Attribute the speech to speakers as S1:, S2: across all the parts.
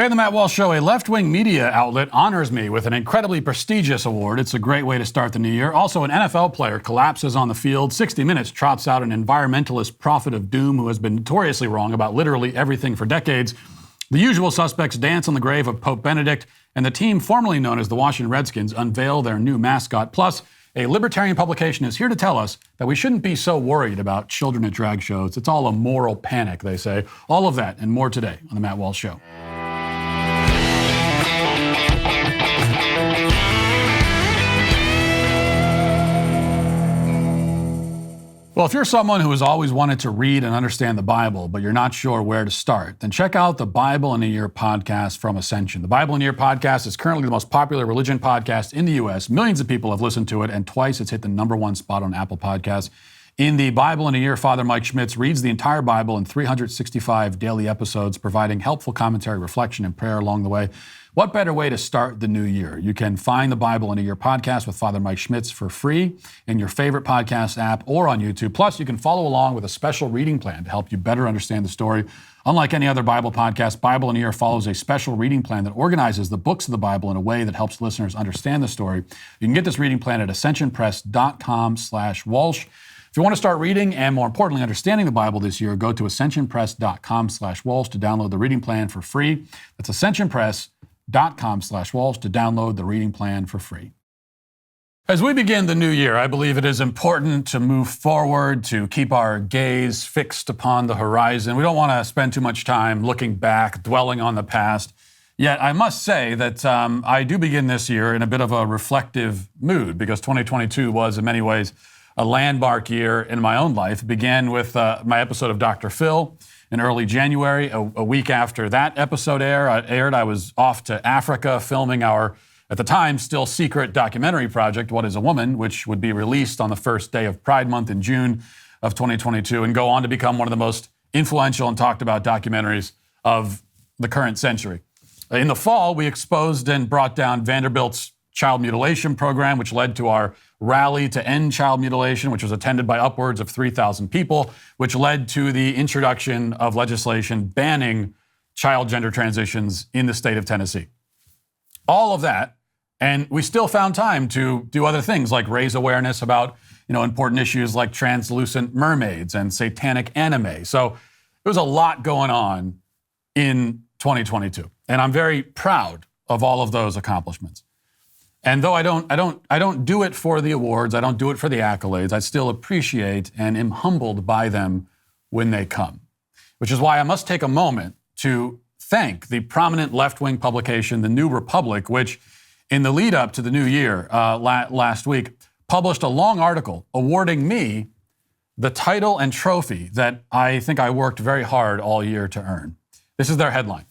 S1: Today on the Matt Walsh Show, a left-wing media outlet honors me with an incredibly prestigious award. It's a great way to start the new year. Also, an NFL player collapses on the field. 60 Minutes trots out an environmentalist prophet of doom who has been notoriously wrong about literally everything for decades. The usual suspects dance on the grave of Pope Benedict, and the team formerly known as the Washington Redskins unveil their new mascot. Plus, a Libertarian publication is here to tell us that we shouldn't be so worried about children at drag shows. It's all a moral panic, they say. All of that and more today on the Matt Walsh Show. Well, if you're someone who has always wanted to read and understand the Bible, but you're not sure where to start, then check out the Bible in a Year podcast from Ascension. The Bible in a Year podcast is currently the most popular religion podcast in the U.S. Millions of people have listened to it, and twice it's hit the #1 spot on Apple Podcasts. In the Bible in a Year, Father Mike Schmitz reads the entire Bible in 365 daily episodes, providing helpful commentary, reflection, and prayer along the way. What better way to start the new year? You can find the Bible in a Year podcast with Father Mike Schmitz for free in your favorite podcast app or on YouTube. Plus, you can follow along with a special reading plan to help you better understand the story. Unlike any other Bible podcast, Bible in a Year follows a special reading plan that organizes the books of the Bible in a way that helps listeners understand the story. You can get this reading plan at ascensionpress.com/Walsh. If you want to start reading and, more importantly, understanding the Bible this year, go to ascensionpress.com/Walsh to download the reading plan for free. That's ascensionpress.com/Walsh to download the reading plan for free. As we begin the new year, I believe it is important to move forward, to keep our gaze fixed upon the horizon. We don't want to spend too much time looking back, dwelling on the past. Yet I must say that I do begin this year in a bit of a reflective mood because 2022 was, in many ways, a landmark year in my own life. It began with my episode of Dr. Phil in early January. A week after that episode aired, I was off to Africa filming our, at the time, still secret documentary project, What is a Woman?, which would be released on the first day of Pride Month in June of 2022 and go on to become one of the most influential and talked about documentaries of the current century. In the fall, we exposed and brought down Vanderbilt's child mutilation program, which led to our rally to end child mutilation, which was attended by upwards of 3,000 people, which led to the introduction of legislation banning child gender transitions in the state of Tennessee. All of that, and we still found time to do other things like raise awareness about, important issues like translucent mermaids and satanic anime. So there was a lot going on in 2022, and I'm very proud of all of those accomplishments. And though I don't do it for the awards, I don't do it for the accolades, I still appreciate and am humbled by them when they come. Which is why I must take a moment to thank the prominent left-wing publication, The New Republic, which in the lead up to the new year last week, published a long article awarding me the title and trophy that I think I worked very hard all year to earn. This is their headline: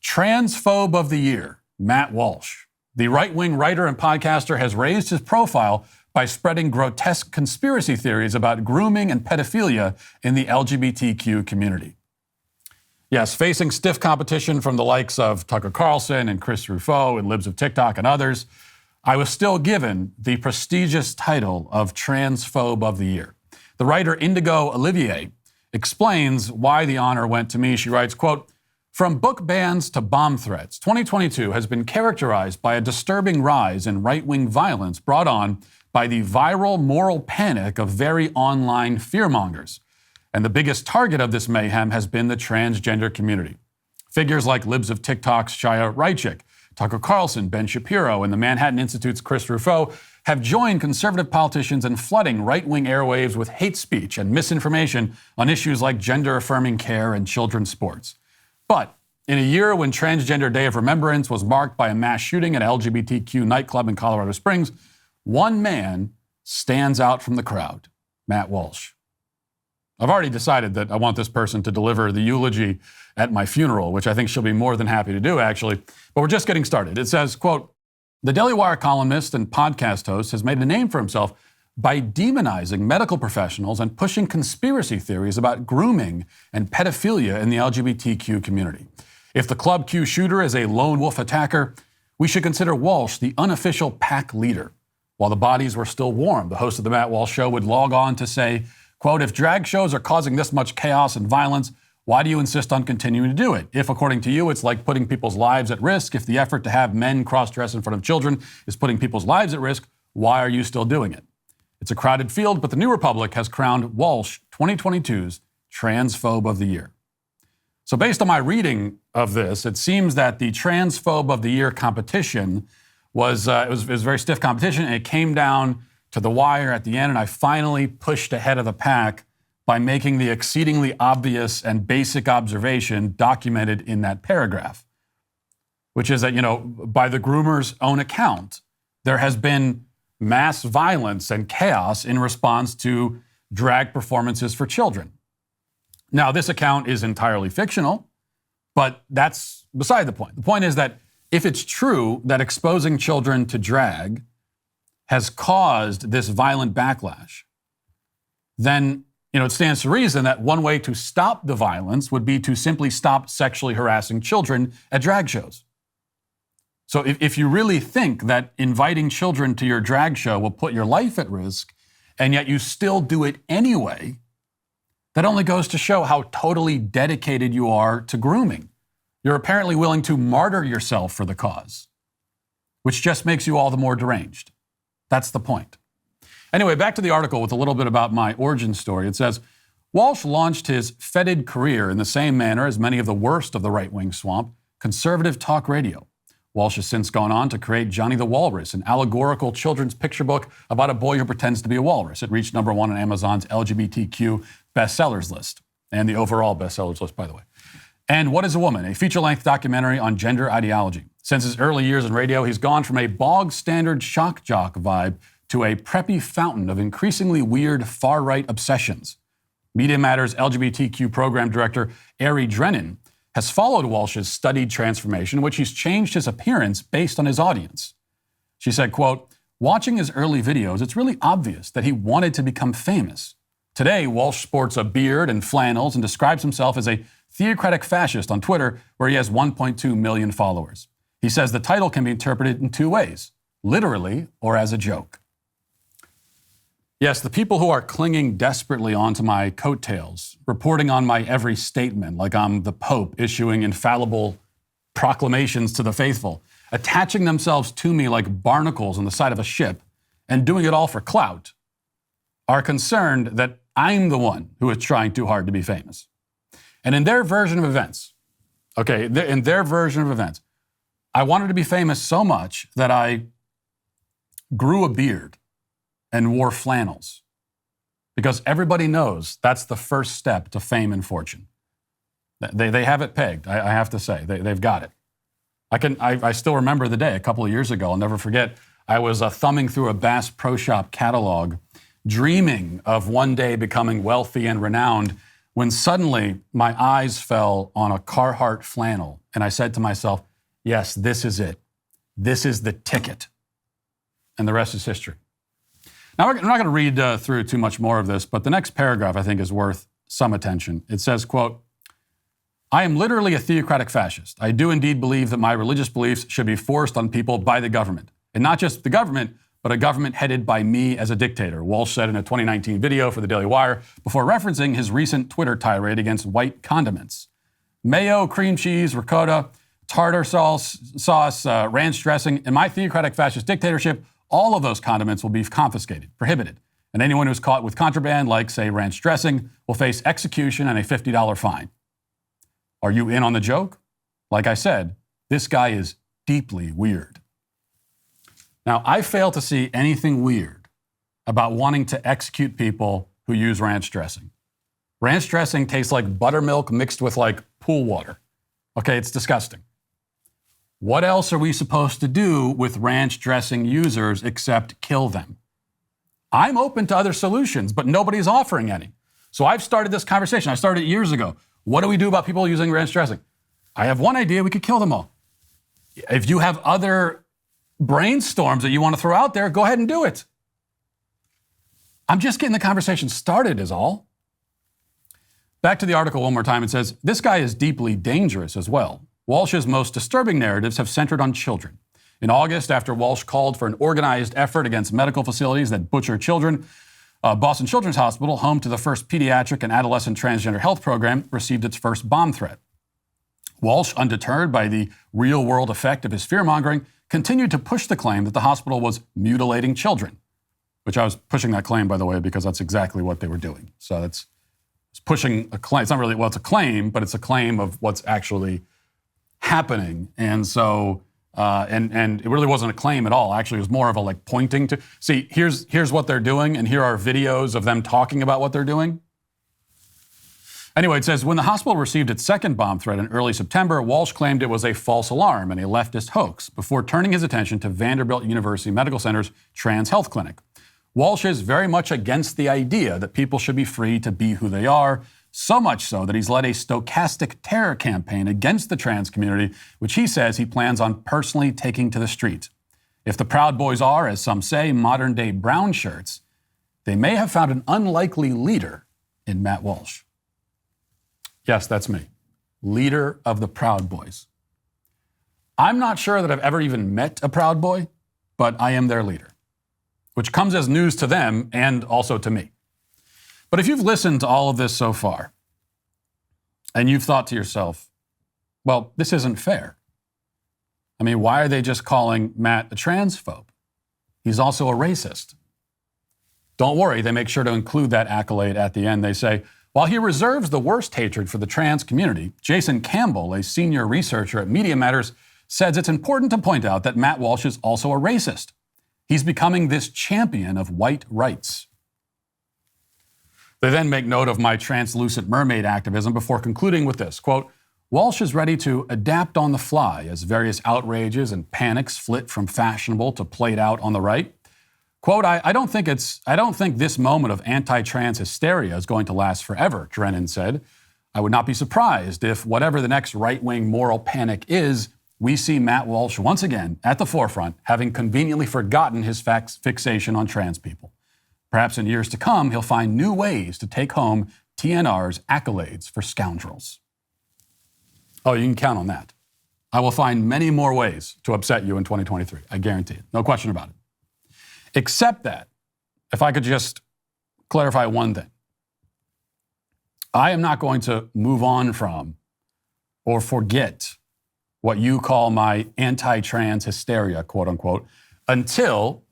S1: Transphobe of the Year, Matt Walsh. The right-wing writer and podcaster has raised his profile by spreading grotesque conspiracy theories about grooming and pedophilia in the LGBTQ community. Yes, facing stiff competition from the likes of Tucker Carlson and Chris Rufo and Libs of TikTok and others, I was still given the prestigious title of Transphobe of the Year. The writer Indigo Olivier explains why the honor went to me. She writes, quote, "From book bans to bomb threats, 2022 has been characterized by a disturbing rise in right-wing violence brought on by the viral moral panic of very online fearmongers. And the biggest target of this mayhem has been the transgender community. Figures like Libs of TikTok's Shia Reichik, Tucker Carlson, Ben Shapiro, and the Manhattan Institute's Chris Rufo have joined conservative politicians in flooding right-wing airwaves with hate speech and misinformation on issues like gender-affirming care and children's sports. But in a year when Transgender Day of Remembrance was marked by a mass shooting at an LGBTQ nightclub in Colorado Springs, one man stands out from the crowd, Matt Walsh. I've already decided that I want this person to deliver the eulogy at my funeral, which I think she'll be more than happy to do, actually. But we're just getting started. It says, quote, "The Daily Wire columnist and podcast host has made a name for himself by demonizing medical professionals and pushing conspiracy theories about grooming and pedophilia in the LGBTQ community. If the Club Q shooter is a lone wolf attacker, we should consider Walsh the unofficial pack leader. While the bodies were still warm, the host of the Matt Walsh Show would log on to say, quote, "If drag shows are causing this much chaos and violence, Why do you insist on continuing to do it? If, according to you, it's like putting people's lives at risk, if the effort to have men cross-dress in front of children is putting people's lives at risk, why are you still doing it? It's a crowded field, but the New Republic has crowned Walsh 2022's Transphobe of the Year. So based on my reading of this, it seems that the Transphobe of the Year competition was it was very stiff competition, and it came down to the wire at the end, and I finally pushed ahead of the pack by making the exceedingly obvious and basic observation documented in that paragraph, which is that, by the groomer's own account, there has been mass violence and chaos in response to drag performances for children. Now, this account is entirely fictional, but that's beside the point. The point is that if it's true that exposing children to drag has caused this violent backlash, then it stands to reason that one way to stop the violence would be to simply stop sexually harassing children at drag shows. So if you really think that inviting children to your drag show will put your life at risk, and yet you still do it anyway, that only goes to show how totally dedicated you are to grooming. You're apparently willing to martyr yourself for the cause, which just makes you all the more deranged. That's the point. Anyway, back to the article with a little bit about my origin story. It says, Walsh launched his fetid career in the same manner as many of the worst of the right-wing swamp, conservative talk radio. Walsh has since gone on to create Johnny the Walrus, an allegorical children's picture book about a boy who pretends to be a walrus. It reached #1 on Amazon's LGBTQ bestsellers list, and the overall bestsellers list, by the way. And What is a Woman? A feature-length documentary on gender ideology. Since his early years in radio, he's gone from a bog-standard shock jock vibe to a preppy fountain of increasingly weird far-right obsessions. Media Matters LGBTQ program director Ari Drennan has followed Walsh's studied transformation, in which he's changed his appearance based on his audience. She said, quote, watching his early videos, it's really obvious that he wanted to become famous. Today, Walsh sports a beard and flannels and describes himself as a theocratic fascist on Twitter, where he has 1.2 million followers. He says the title can be interpreted in two ways, literally or as a joke. Yes, the people who are clinging desperately onto my coattails, reporting on my every statement like I'm the Pope issuing infallible proclamations to the faithful, attaching themselves to me like barnacles on the side of a ship, and doing it all for clout, are concerned that I'm the one who is trying too hard to be famous. And in their version of events, I wanted to be famous so much that I grew a beard and wore flannels, because everybody knows that's the first step to fame and fortune. They have it pegged, I have to say. They've got it. I still remember the day a couple of years ago. I'll never forget. I was thumbing through a Bass Pro Shop catalog, dreaming of one day becoming wealthy and renowned, when suddenly my eyes fell on a Carhartt flannel, and I said to myself, yes, this is it. This is the ticket. And the rest is history. Now, we're not going to read through too much more of this, but the next paragraph, I think, is worth some attention. It says, quote, I am literally a theocratic fascist. I do indeed believe that my religious beliefs should be forced on people by the government. And not just the government, but a government headed by me as a dictator, Walsh said in a 2019 video for the Daily Wire, before referencing his recent Twitter tirade against white condiments. Mayo, cream cheese, ricotta, tartar sauce, ranch dressing. In my theocratic fascist dictatorship, all of those condiments will be confiscated, prohibited. And anyone who's caught with contraband, like, say, ranch dressing, will face execution and a $50 fine. Are you in on the joke? Like I said, this guy is deeply weird. Now, I fail to see anything weird about wanting to execute people who use ranch dressing. Ranch dressing tastes like buttermilk mixed with, like, pool water. Okay, it's disgusting. What else are we supposed to do with ranch dressing users except kill them? I'm open to other solutions, but nobody's offering any. So I've started this conversation. I started it years ago. What do we do about people using ranch dressing? I have one idea. We could kill them all. If you have other brainstorms that you want to throw out there, go ahead and do it. I'm just getting the conversation started is all. Back to the article one more time. It says, this guy is deeply dangerous as well. Walsh's most disturbing narratives have centered on children. In August, after Walsh called for an organized effort against medical facilities that butcher children, Boston Children's Hospital, home to the first pediatric and adolescent transgender health program, received its first bomb threat. Walsh, undeterred by the real-world effect of his fear-mongering, continued to push the claim that the hospital was mutilating children, which I was pushing that claim, by the way, because that's exactly what they were doing. So it's pushing a claim. It's not really, well, it's a claim, but it's a claim of what's actually happening. And so, and it really wasn't a claim at all. Actually, it was more of a like pointing to, see, here's what they're doing, and here are videos of them talking about what they're doing. Anyway, it says, when the hospital received its second bomb threat in early September, Walsh claimed it was a false alarm and a leftist hoax before turning his attention to Vanderbilt University Medical Center's trans health clinic. Walsh is very much against the idea that people should be free to be who they are, so much so that he's led a stochastic terror campaign against the trans community, which he says he plans on personally taking to the street. If the Proud Boys are, as some say, modern-day brown shirts, they may have found an unlikely leader in Matt Walsh. Yes, that's me, leader of the Proud Boys. I'm not sure that I've ever even met a Proud Boy, but I am their leader, which comes as news to them and also to me. But if you've listened to all of this so far, and you've thought to yourself, well, this isn't fair. I mean, why are they just calling Matt a transphobe? He's also a racist. Don't worry, they make sure to include that accolade at the end. They say, while he reserves the worst hatred for the trans community, Jason Campbell, a senior researcher at Media Matters, says it's important to point out that Matt Walsh is also a racist. He's becoming this champion of white rights. They then make note of my translucent mermaid activism before concluding with this, quote, Walsh is ready to adapt on the fly as various outrages and panics flit from fashionable to played out on the right. Quote, I don't think this moment of anti-trans hysteria is going to last forever, Drennan said. I would not be surprised if whatever the next right-wing moral panic is, we see Matt Walsh once again at the forefront, having conveniently forgotten his fixation on trans people. Perhaps in years to come, he'll find new ways to take home TNR's accolades for scoundrels. Oh, you can count on that. I will find many more ways to upset you in 2023. I guarantee it. No question about it. Except that, if I could just clarify one thing, I am not going to move on from or forget what you call my anti-trans hysteria, quote unquote, until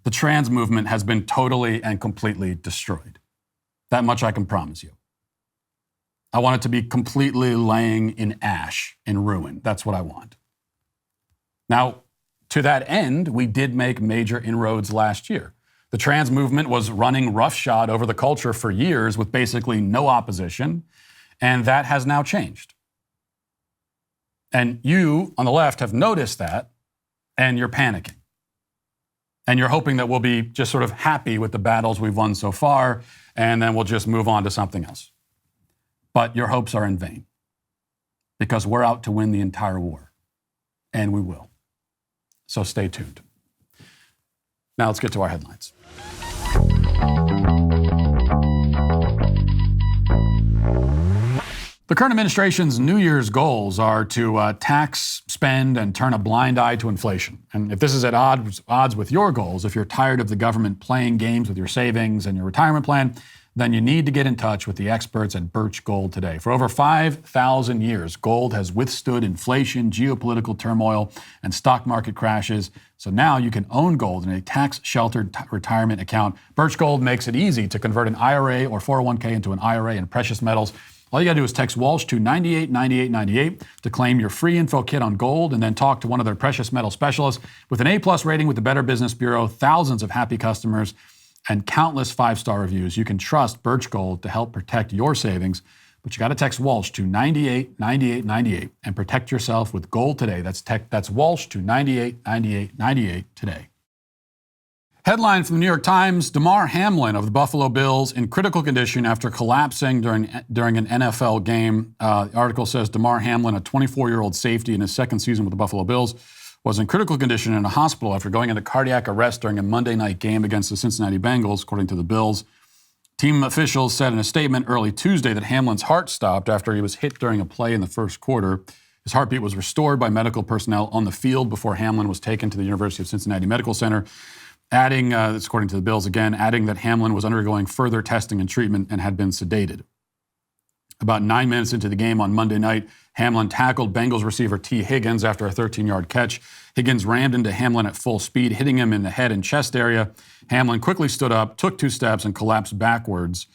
S1: the trans movement has been totally and completely destroyed. That much I can promise you. I want it to be completely laying in ash, in ruin. That's what I want. Now, to that end, we did make major inroads last year. The trans movement was running roughshod over the culture for years with basically no opposition, and that has now changed. And you, on the left, have noticed that, and you're panicking. And you're hoping that we'll be just sort of happy with the battles we've won so far, and then we'll just move on to something else. But your hopes are in vain, because we're out to win the entire war, and we will. So stay tuned. Now let's get to our headlines. The current administration's New Year's goals are to tax, spend, and turn a blind eye to inflation. And if this is at odds with your goals, if you're tired of the government playing games with your savings and your retirement plan, then you need to get in touch with the experts at Birch Gold today. For over 5,000 years, gold has withstood inflation, geopolitical turmoil, and stock market crashes. So now you can own gold in a tax-sheltered retirement account. Birch Gold makes it easy to convert an IRA or 401k into an IRA in precious metals. All you got to do is text Walsh to 989898 to claim your free info kit on gold, and then talk to one of their precious metal specialists. With an A+ rating with the Better Business Bureau, thousands of happy customers, and countless 5-star reviews, you can trust Birch Gold to help protect your savings. But you got to text Walsh to 989898 and protect yourself with gold today. That's Walsh to 989898 today. Headline from the New York Times: Damar Hamlin of the Buffalo Bills in critical condition after collapsing during an NFL game. The article says Damar Hamlin, a 24-year-old safety in his second season with the Buffalo Bills, was in critical condition in a hospital after going into cardiac arrest during a Monday night game against the Cincinnati Bengals, according to the Bills. Team officials said in a statement early Tuesday that Hamlin's heart stopped after he was hit during a play in the first quarter. His heartbeat was restored by medical personnel on the field before Hamlin was taken to the University of Cincinnati Medical Center. adding, this according to the Bills again, adding that Hamlin was undergoing further testing and treatment and had been sedated. About 9 minutes into the game on Monday night, Hamlin tackled Bengals receiver T. Higgins after a 13-yard catch. Higgins rammed into Hamlin at full speed, hitting him in the head and chest area. Hamlin quickly stood up, took 2 steps, and collapsed backwards,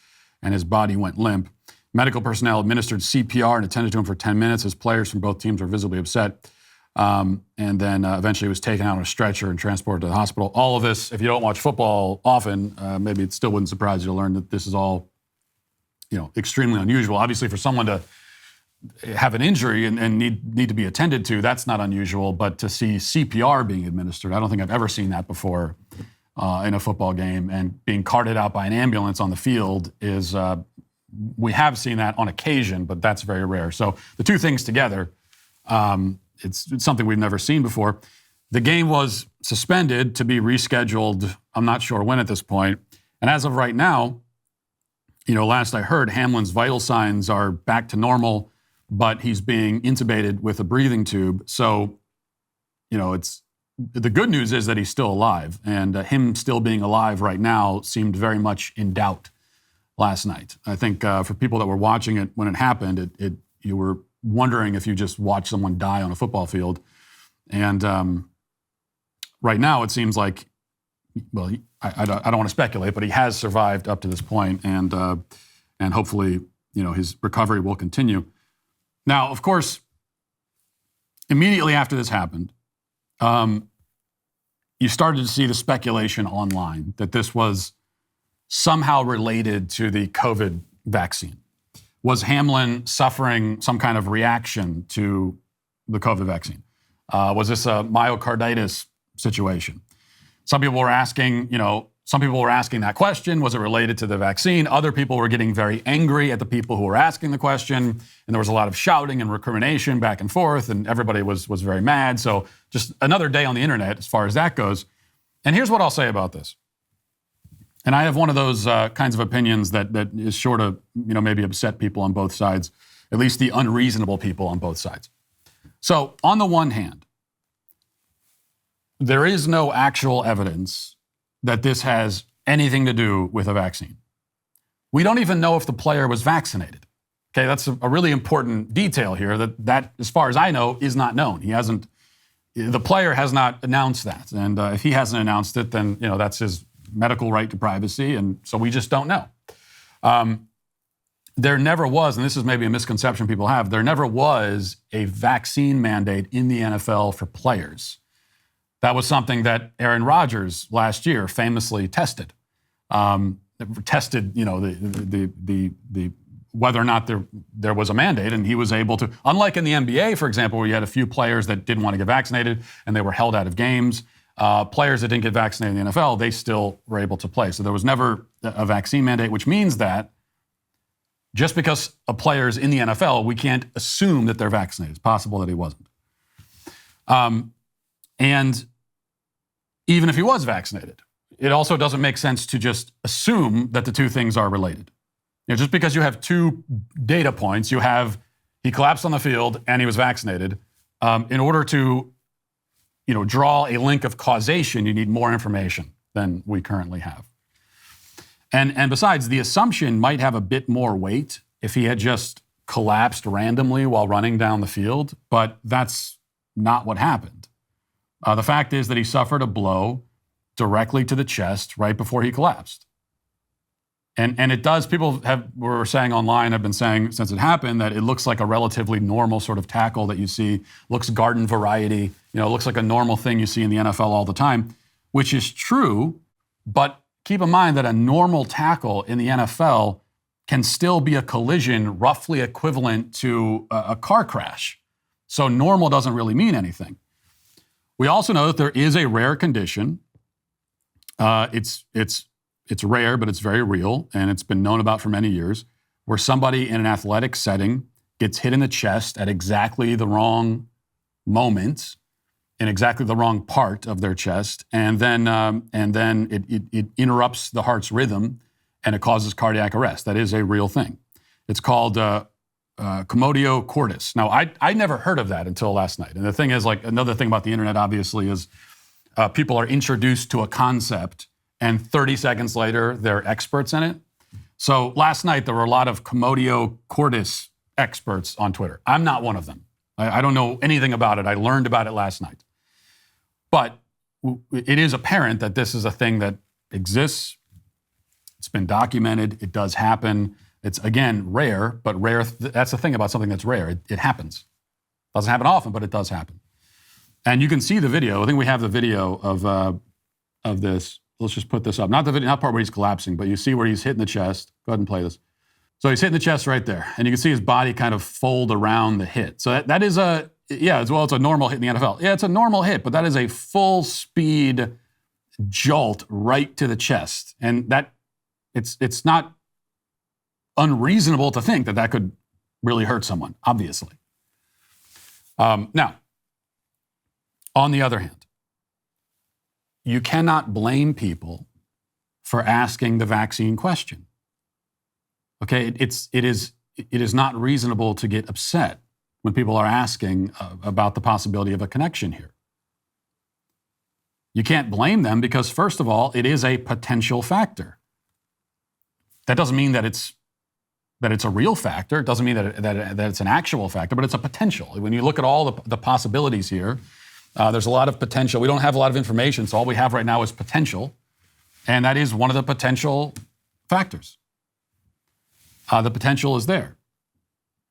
S1: and his body went limp. Medical personnel administered CPR and attended to him for 10 minutes as players from both teams were visibly upset. And then eventually he was taken out on a stretcher and transported to the hospital. All of this, if you don't watch football often, maybe it still wouldn't surprise you to learn that this is all, extremely unusual. Obviously, for someone to have an injury and need to be attended to, that's not unusual. But to see CPR being administered, I don't think I've ever seen that before in a football game. And being carted out by an ambulance on the field is, we have seen that on occasion, but that's very rare. So the two things together, it's something we've never seen before. The game was suspended to be rescheduled. I'm not sure when at this point. And as of right now, last I heard, Hamlin's vital signs are back to normal, but he's being intubated with a breathing tube. So, it's the good news is that he's still alive, and him still being alive right now seemed very much in doubt last night. I think for people that were watching it when it happened, you were wondering if you just watched someone die on a football field. And right now it seems like, well, I don't want to speculate, but he has survived up to this point, and hopefully, his recovery will continue. Now, of course, immediately after this happened, you started to see the speculation online that this was somehow related to the COVID vaccine. Was Hamlin suffering some kind of reaction to the COVID vaccine? Was this a myocarditis situation? Some people were asking that question. Was it related to the vaccine? Other people were getting very angry at the people who were asking the question, and there was a lot of shouting and recrimination back and forth, and everybody was very mad. So just another day on the internet as far as that goes. And here's what I'll say about this. And I have one of those kinds of opinions that is sure to, maybe upset people on both sides, at least the unreasonable people on both sides. So on the one hand, there is no actual evidence that this has anything to do with a vaccine. We don't even know if the player was vaccinated. Okay, that's a really important detail here that, as far as I know, is not known. The player has not announced that. And if he hasn't announced it, then, that's his medical right to privacy, and so we just don't know. There never was, and this is maybe a misconception people have, there never was a vaccine mandate in the NFL for players. That was something that Aaron Rodgers last year famously tested. The whether or not there was a mandate, and he was able to, unlike in the NBA, for example, where you had a few players that didn't want to get vaccinated and they were held out of games. Players that didn't get vaccinated in the NFL, they still were able to play. So there was never a vaccine mandate, which means that just because a player is in the NFL, we can't assume that they're vaccinated. It's possible that he wasn't. And even if he was vaccinated, it also doesn't make sense to just assume that the two things are related. Just because you have two data points, he collapsed on the field and he was vaccinated, in order to draw a link of causation, you need more information than we currently have. And besides, the assumption might have a bit more weight if he had just collapsed randomly while running down the field, but that's not what happened. The fact is that he suffered a blow directly to the chest right before he collapsed. And it does, people were saying online, have been saying since it happened, that it looks like a relatively normal sort of tackle that you see, looks garden variety, looks like a normal thing you see in the NFL all the time, which is true, but keep in mind that a normal tackle in the NFL can still be a collision roughly equivalent to a car crash. So normal doesn't really mean anything. We also know that there is a rare condition. It's rare, but it's very real, and it's been known about for many years, where somebody in an athletic setting gets hit in the chest at exactly the wrong moment, in exactly the wrong part of their chest, and then it interrupts the heart's rhythm, and it causes cardiac arrest. That is a real thing. It's called commotio cordis. Now, I never heard of that until last night. And the thing is, another thing about the internet, obviously, is people are introduced to a concept and 30 seconds later, they're experts in it. So last night, there were a lot of Commotio cordis experts on Twitter. I'm not one of them. I don't know anything about it. I learned about it last night. But it is apparent that this is a thing that exists. It's been documented. It does happen. It's, again, rare, but rare. That's the thing about something that's rare. It happens. Doesn't happen often, but it does happen. And you can see the video. I think we have the video of this. Let's just put this up. Not the video, not part where he's collapsing, but you see where he's hitting the chest. Go ahead and play this. So he's hitting the chest right there. And you can see his body kind of fold around the hit. So that is it's a normal hit in the NFL. Yeah, it's a normal hit, but that is a full speed jolt right to the chest. And that it's not unreasonable to think that could really hurt someone, obviously. Now, on the other hand, you cannot blame people for asking the vaccine question. Okay, it is not reasonable to get upset when people are asking about the possibility of a connection here. You can't blame them because, first of all, it is a potential factor. That doesn't mean that it's a real factor. It doesn't mean that it's an actual factor, but it's a potential. When you look at all the possibilities here, there's a lot of potential. We don't have a lot of information, so all we have right now is potential, and that is one of the potential factors. The potential is there.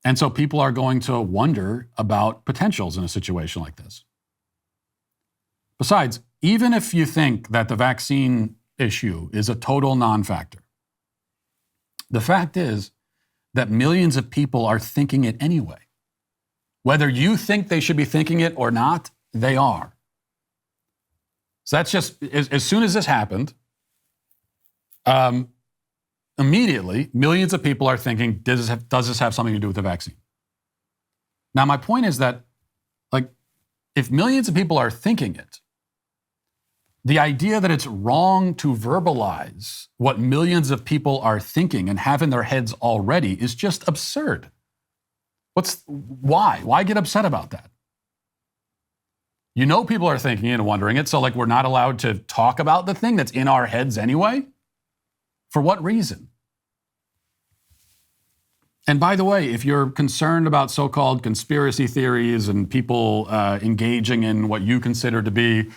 S1: And so people are going to wonder about potentials in a situation like this. Besides, even if you think that the vaccine issue is a total non-factor, the fact is that millions of people are thinking it anyway. Whether you think they should be thinking it or not, they are. So that's just, as soon as this happened, immediately, millions of people are thinking, does this have something to do with the vaccine? Now, my point is that, if millions of people are thinking it, the idea that it's wrong to verbalize what millions of people are thinking and have in their heads already is just absurd. Why? Why get upset about that? You know people are thinking it and wondering it, so we're not allowed to talk about the thing that's in our heads anyway? For what reason? And by the way, if you're concerned about so-called conspiracy theories and people engaging in what you consider to be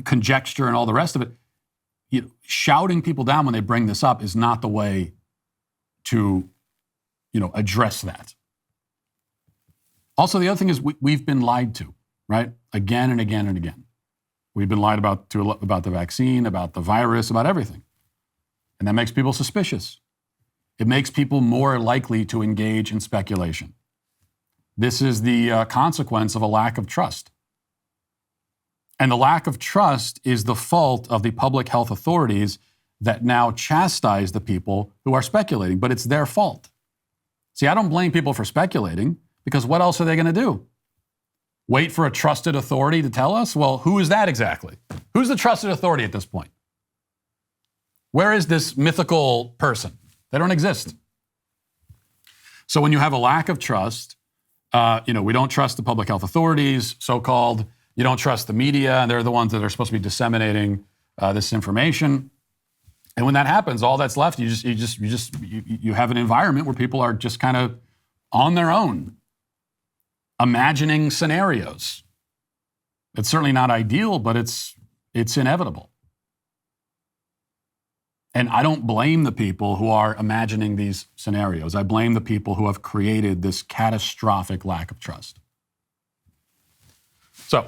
S1: conjecture and all the rest of it, shouting people down when they bring this up is not the way to, address that. Also, the other thing is we've been lied to, right? Again and again and again. We've been lied about the vaccine, about the virus, about everything. And that makes people suspicious. It makes people more likely to engage in speculation. This is the consequence of a lack of trust. And the lack of trust is the fault of the public health authorities that now chastise the people who are speculating, but it's their fault. See, I don't blame people for speculating, because what else are they going to do? Wait for a trusted authority to tell us? Well, who is that exactly? Who's the trusted authority at this point? Where is this mythical person? They don't exist. So when you have a lack of trust, we don't trust the public health authorities, so-called. You don't trust the media, and they're the ones that are supposed to be disseminating this information. And when that happens, all that's left, you have an environment where people are just kind of on their own, imagining scenarios. It's certainly not ideal, but it's inevitable. And I don't blame the people who are imagining these scenarios. I blame the people who have created this catastrophic lack of trust. So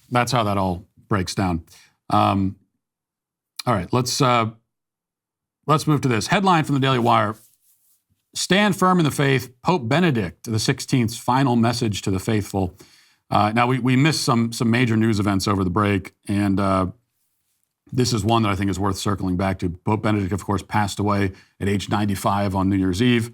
S1: that's how that all breaks down. All right, let's move to this. Headline from the Daily Wire: Stand firm in the faith, Pope Benedict XVI's final message to the faithful. Now, we missed some major news events over the break, and this is one that I think is worth circling back to. Pope Benedict, of course, passed away at age 95 on New Year's Eve,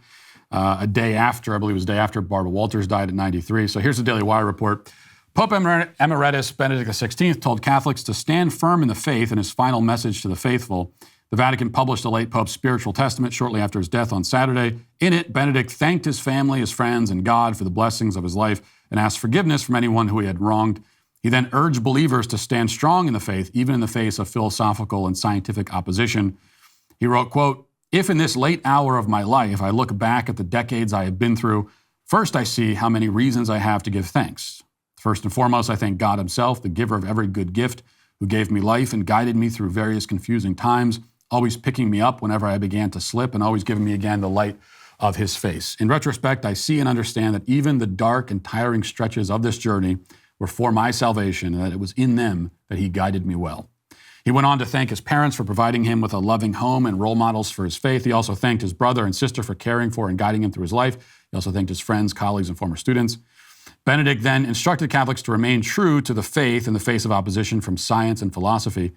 S1: a day after, I believe it was the day after Barbara Walters died at 93. So here's the Daily Wire report. Pope Emeritus Benedict XVI told Catholics to stand firm in the faith in his final message to the faithful. The Vatican published the late Pope's spiritual testament shortly after his death on Saturday. In it, Benedict thanked his family, his friends, and God for the blessings of his life and asked forgiveness from anyone who he had wronged. He then urged believers to stand strong in the faith, even in the face of philosophical and scientific opposition. He wrote, quote, "If in this late hour of my life I look back at the decades I have been through, first I see how many reasons I have to give thanks. First and foremost, I thank God himself, the giver of every good gift, who gave me life and guided me through various confusing times, always picking me up whenever I began to slip and always giving me again the light of his face. In retrospect, I see and understand that even the dark and tiring stretches of this journey were for my salvation and that it was in them that he guided me well." He went on to thank his parents for providing him with a loving home and role models for his faith. He also thanked his brother and sister for caring for and guiding him through his life. He also thanked his friends, colleagues, and former students. Benedict then instructed Catholics to remain true to the faith in the face of opposition from science and philosophy.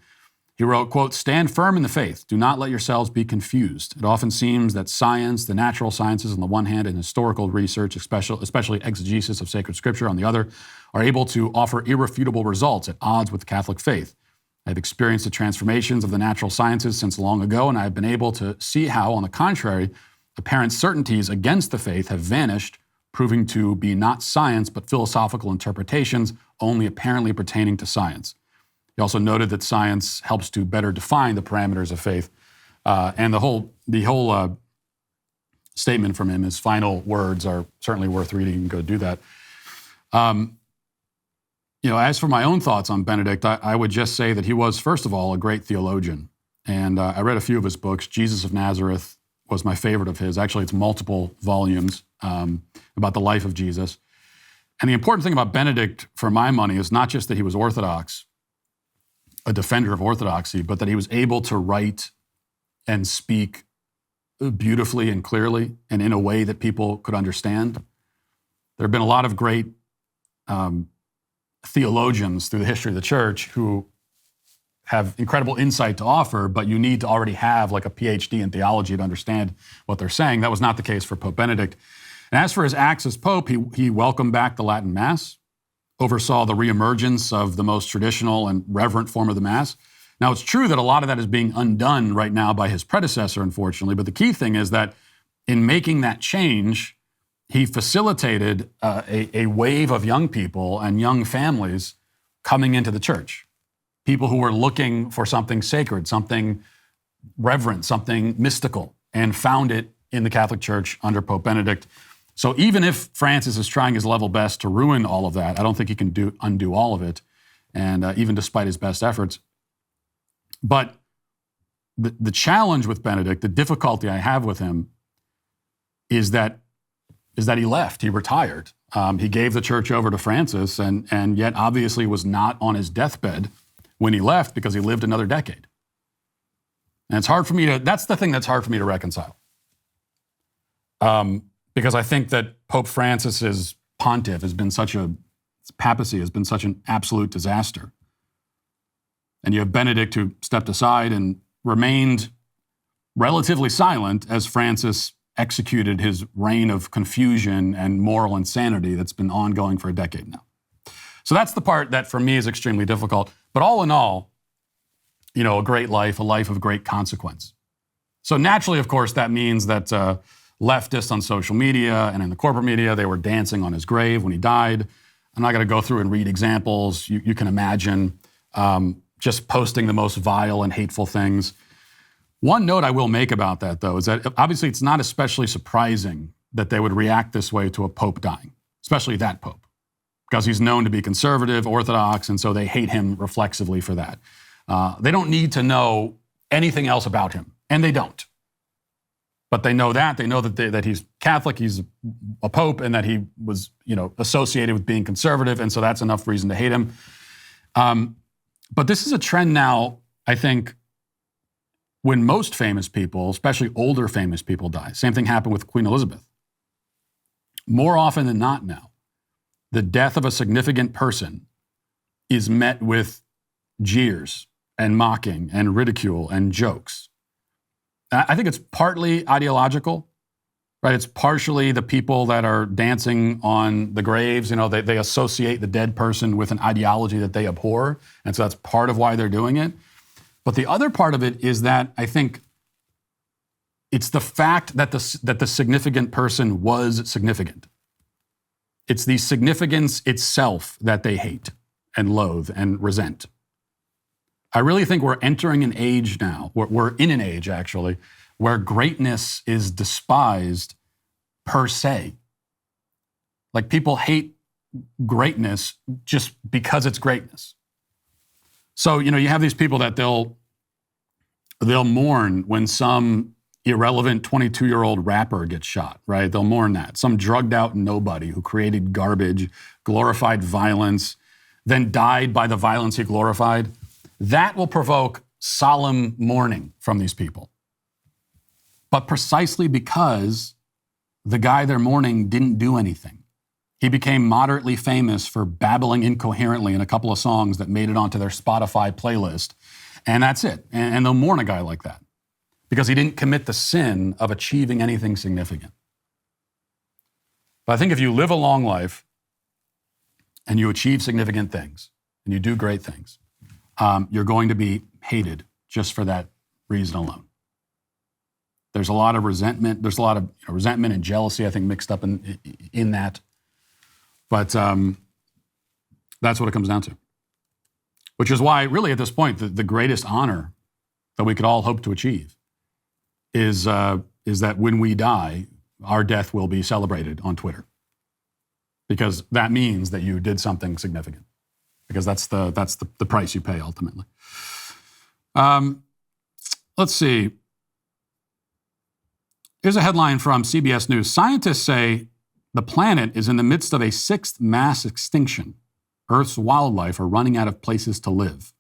S1: He wrote, quote, "Stand firm in the faith. Do not let yourselves be confused. It often seems that science, the natural sciences on the one hand, and historical research, especially exegesis of sacred scripture on the other, are able to offer irrefutable results at odds with the Catholic faith. I've experienced the transformations of the natural sciences since long ago, and I've been able to see how, on the contrary, apparent certainties against the faith have vanished, proving to be not science, but philosophical interpretations only apparently pertaining to science." He also noted that science helps to better define the parameters of faith. And the whole statement from him, his final words, are certainly worth reading. You can go do that. As for my own thoughts on Benedict, I would just say that he was, first of all, a great theologian. And I read a few of his books. Jesus of Nazareth was my favorite of his. Actually, it's multiple volumes about the life of Jesus. And the important thing about Benedict, for my money, is not just that he was Orthodox, a defender of orthodoxy, but that he was able to write and speak beautifully and clearly and in a way that people could understand. There have been a lot of great theologians through the history of the church who have incredible insight to offer, but you need to already have like a PhD in theology to understand what they're saying. That was not the case for Pope Benedict. And as for his acts as Pope, he welcomed back the Latin Mass, oversaw the reemergence of the most traditional and reverent form of the Mass. Now, it's true that a lot of that is being undone right now by his predecessor, unfortunately, but the key thing is that in making that change, he facilitated a wave of young people and young families coming into the church. People who were looking for something sacred, something reverent, something mystical, and found it in the Catholic Church under Pope Benedict. So even if Francis is trying his level best to ruin all of that, I don't think he can undo all of it, and even despite his best efforts. But the challenge with Benedict, the difficulty I have with him, is that he left. He retired. He gave the church over to Francis, and yet obviously was not on his deathbed when he left because he lived another decade. And it's hard for me to. That's the thing that's hard for me to reconcile. Because I think that Pope Francis's pontiff has been papacy has been such an absolute disaster. And you have Benedict, who stepped aside and remained relatively silent as Francis executed his reign of confusion and moral insanity that's been ongoing for a decade now. So that's the part that for me is extremely difficult. But all in all, a great life, a life of great consequence. So naturally, of course, that means that leftists on social media and in the corporate media, they were dancing on his grave when he died. I'm not going to go through and read examples. You can imagine just posting the most vile and hateful things. One note I will make about that, though, is that obviously it's not especially surprising that they would react this way to a pope dying, especially that pope, because he's known to be conservative, orthodox, and so they hate him reflexively for that. They don't need to know anything else about him, and they don't. But they know that. They know that he's Catholic, he's a pope, and that he was, associated with being conservative, and so that's enough reason to hate him. But this is a trend now, I think, when most famous people, especially older famous people, die. Same thing happened with Queen Elizabeth. More often than not now, the death of a significant person is met with jeers and mocking and ridicule and jokes. I think it's partly ideological, right? It's partially the people that are dancing on the graves. They associate the dead person with an ideology that they abhor, and so that's part of why they're doing it. But the other part of it is that I think it's the fact that the significant person was significant. It's the significance itself that they hate. and loathe and resent. I really think we're entering an age now, we're in an age actually, where greatness is despised per se. Like people hate greatness just because it's greatness. So, you have these people that they'll mourn when some irrelevant 22-year-old rapper gets shot, right? They'll mourn that. Some drugged out nobody who created garbage, glorified violence, then died by the violence he glorified. That will provoke solemn mourning from these people. But precisely because the guy they're mourning didn't do anything. He became moderately famous for babbling incoherently in a couple of songs that made it onto their Spotify playlist. And that's it. And they'll mourn a guy like that because he didn't commit the sin of achieving anything significant. But I think if you live a long life and you achieve significant things and you do great things, you're going to be hated just for that reason alone. There's a lot of resentment. There's a lot of resentment and jealousy, I think, mixed up in that. But that's what it comes down to. Which is why, really, at this point, the greatest honor that we could all hope to achieve is that when we die, our death will be celebrated on Twitter. Because that means that you did something significant. Because that's the price you pay, ultimately. Let's see. Here's a headline from CBS News. Scientists say the planet is in the midst of a sixth mass extinction. Earth's wildlife are running out of places to live.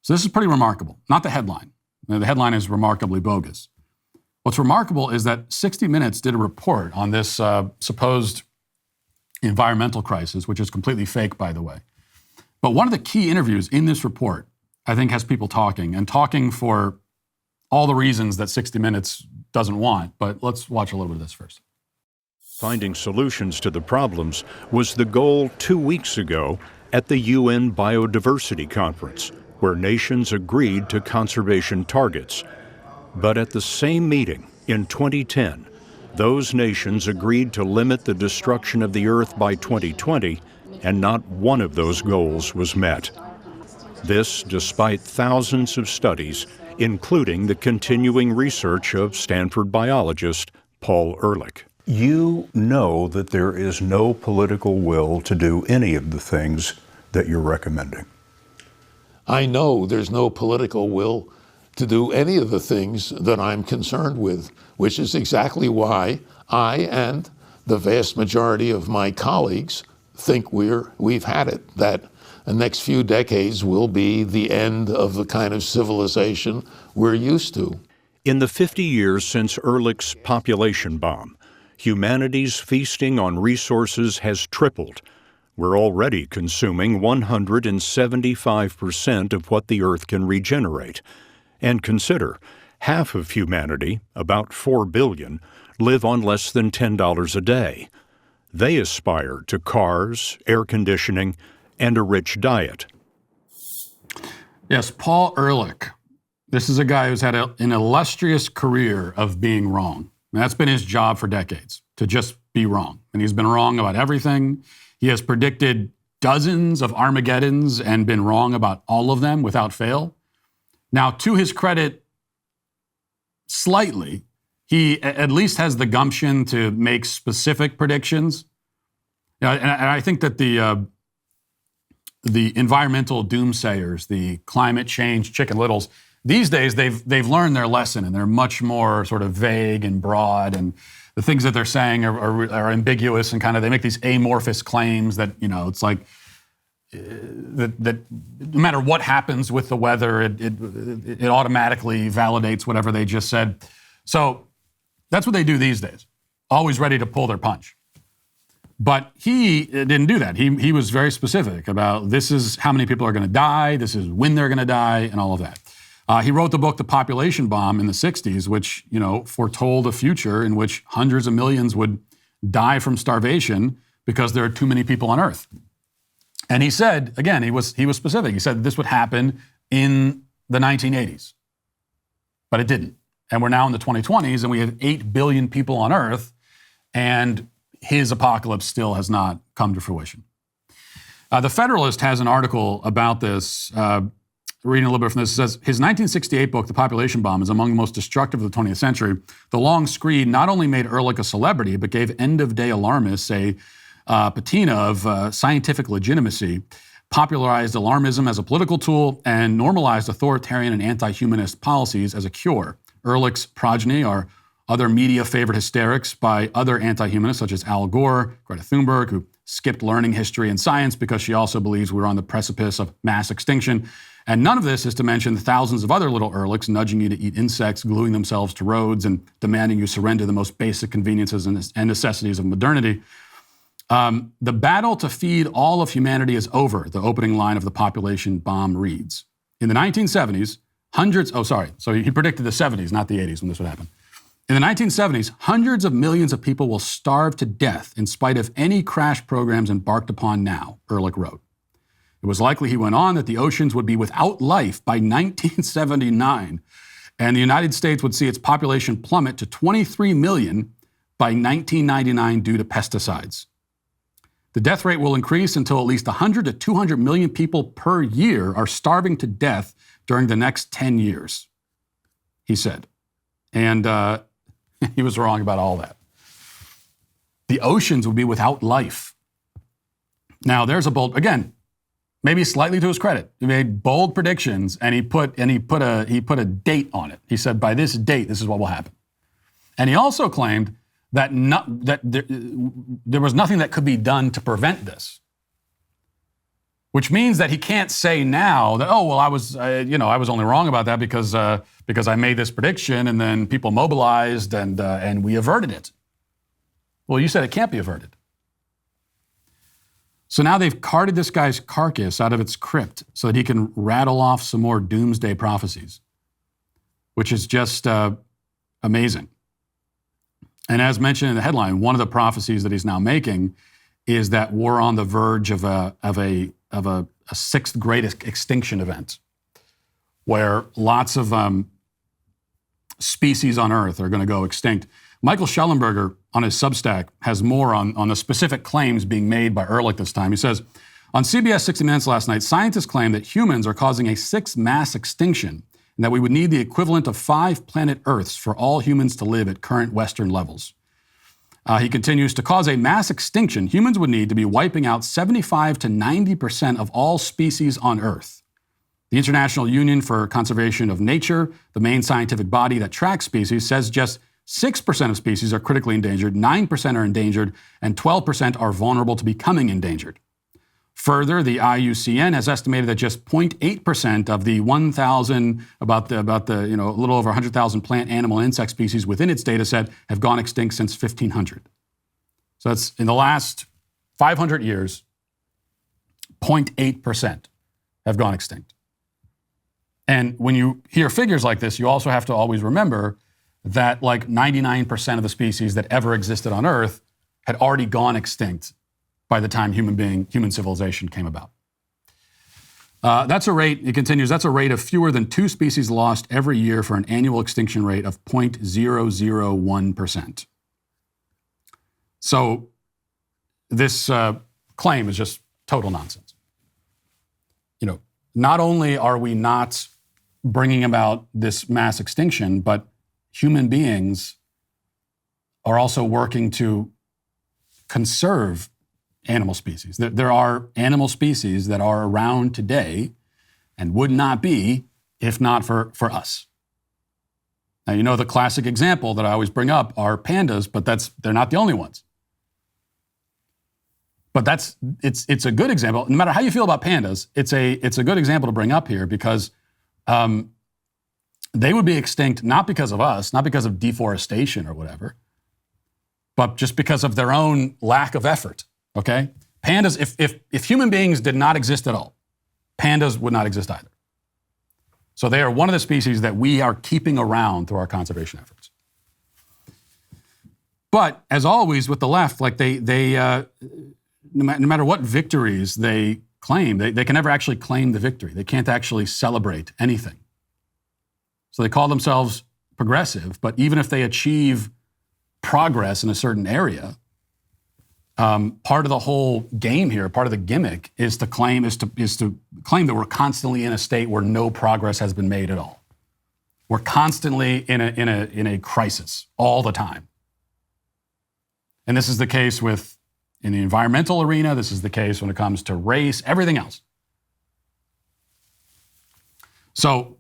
S1: So this is pretty remarkable. Not the headline. The headline is remarkably bogus. What's remarkable is that 60 Minutes did a report on this supposed environmental crisis, which is completely fake, by the way. But one of the key interviews in this report, I think, has people talking for all the reasons that 60 Minutes doesn't want. But let's watch a little bit of this first.
S2: Finding solutions to the problems was the goal 2 weeks ago at the UN Biodiversity Conference, where nations agreed to conservation targets. But at the same meeting in 2010, those nations agreed to limit the destruction of the Earth by 2020, and not one of those goals was met. This despite thousands of studies, including the continuing research of Stanford biologist Paul Ehrlich. You know that there is no political will to do any of the things that you're recommending.
S3: I know there's no political will to do any of the things that I'm concerned with, which is exactly why I and the vast majority of my colleagues think we've had it, that the next few decades will be the end of the kind of civilization we're used to.
S2: In the 50 years since Ehrlich's population bomb, humanity's feasting on resources has tripled. We're already consuming 175% of what the Earth can regenerate. And consider, half of humanity, about 4 billion, live on less than $10 a day. They aspire to cars, air conditioning, and a rich diet.
S1: Yes, Paul Ehrlich. This is a guy who's had an illustrious career of being wrong. And that's been his job for decades, to just be wrong. And he's been wrong about everything. He has predicted dozens of Armageddons and been wrong about all of them without fail. Now, to his credit, slightly, he at least has the gumption to make specific predictions. And I think that the environmental doomsayers, the climate change chicken littles, these days they've learned their lesson and they're much more sort of vague and broad, and the things that they're saying are ambiguous and kind of they make these amorphous claims that, it's like that no matter what happens with the weather, it automatically validates whatever they just said. So that's what they do these days, always ready to pull their punch. But he didn't do that. He was very specific about this is how many people are going to die, this is when they're going to die, and all of that. He wrote the book, The Population Bomb, in the 60s, which, foretold a future in which hundreds of millions would die from starvation because there are too many people on Earth. And he said, again, he was specific. He said this would happen in the 1980s. But it didn't. And we're now in the 2020s, and we have 8 billion people on Earth, and his apocalypse still has not come to fruition. The Federalist has an article about this. Reading a little bit from this, it says, his 1968 book, The Population Bomb, is among the most destructive of the 20th century. The long screed not only made Ehrlich a celebrity, but gave end-of-day alarmists a patina of scientific legitimacy, popularized alarmism as a political tool, and normalized authoritarian and anti-humanist policies as a cure. Ehrlich's progeny are other media-favored hysterics by other anti-humanists, such as Al Gore, Greta Thunberg, who skipped learning history and science because she also believes we're on the precipice of mass extinction. And none of this is to mention the thousands of other little Ehrlichs nudging you to eat insects, gluing themselves to roads, and demanding you surrender the most basic conveniences and necessities of modernity. The battle to feed all of humanity is over, the opening line of The Population Bomb reads. In the 1970s, so he predicted the 70s, not the 80s when this would happen. In the 1970s, hundreds of millions of people will starve to death in spite of any crash programs embarked upon now, Ehrlich wrote. It was likely, he went on, that the oceans would be without life by 1979, and the United States would see its population plummet to 23 million by 1999 due to pesticides. The death rate will increase until at least 100 to 200 million people per year are starving to death during the next 10 years, he said. And he was wrong about all that. The oceans would be without life. Now, there's a bold, again, maybe slightly to his credit, he made bold predictions, and he put a date on it. He said, by this date, this is what will happen. And he also claimed that there was nothing that could be done to prevent this, which means that he can't say now that, oh, well, I was only wrong about that because I made this prediction and then people mobilized and we averted it. Well, you said it can't be averted. So now they've carted this guy's carcass out of its crypt so that he can rattle off some more doomsday prophecies, which is just amazing. And as mentioned in the headline, one of the prophecies that he's now making is that we're on the verge of a sixth great extinction event, where lots of species on Earth are going to go extinct. Michael Schellenberger on his Substack has more on the specific claims being made by Ehrlich this time. He says, on CBS 60 Minutes last night, scientists claim that humans are causing a sixth mass extinction and that we would need the equivalent of 5 planet Earths for all humans to live at current Western levels. He continues, to cause a mass extinction, humans would need to be wiping out 75 to 90% of all species on Earth. The International Union for Conservation of Nature, the main scientific body that tracks species, says just 6% of species are critically endangered, 9% are endangered, and 12% are vulnerable to becoming endangered. Further, the IUCN has estimated that just 0.8% of the 1,000, about the a little over 100,000 plant, animal, and insect species within its data set have gone extinct since 1500. So that's in the last 500 years, 0.8% have gone extinct. And when you hear figures like this, you also have to always remember that like 99% of the species that ever existed on Earth had already gone extinct by the time human civilization came about. That's a rate, it continues, that's a rate of fewer than 2 species lost every year for an annual extinction rate of 0.001%. So this claim is just total nonsense. Not only are we not bringing about this mass extinction, but human beings are also working to conserve animal species. There are animal species that are around today and would not be if not for us. Now, the classic example that I always bring up are pandas, but they're not the only ones. But it's a good example. No matter how you feel about pandas, it's a good example to bring up here because they would be extinct not because of us, not because of deforestation or whatever, but just because of their own lack of effort. Okay? Pandas, if human beings did not exist at all, pandas would not exist either. So they are one of the species that we are keeping around through our conservation efforts. But as always with the left, like they no matter what victories they claim, they can never actually claim the victory. They can't actually celebrate anything. So they call themselves progressive, but even if they achieve progress in a certain area, Part of the whole game here, part of the gimmick, is to claim that we're constantly in a state where no progress has been made at all. We're constantly in a crisis all the time. And this is the case in the environmental arena. This is the case when it comes to race, everything else. So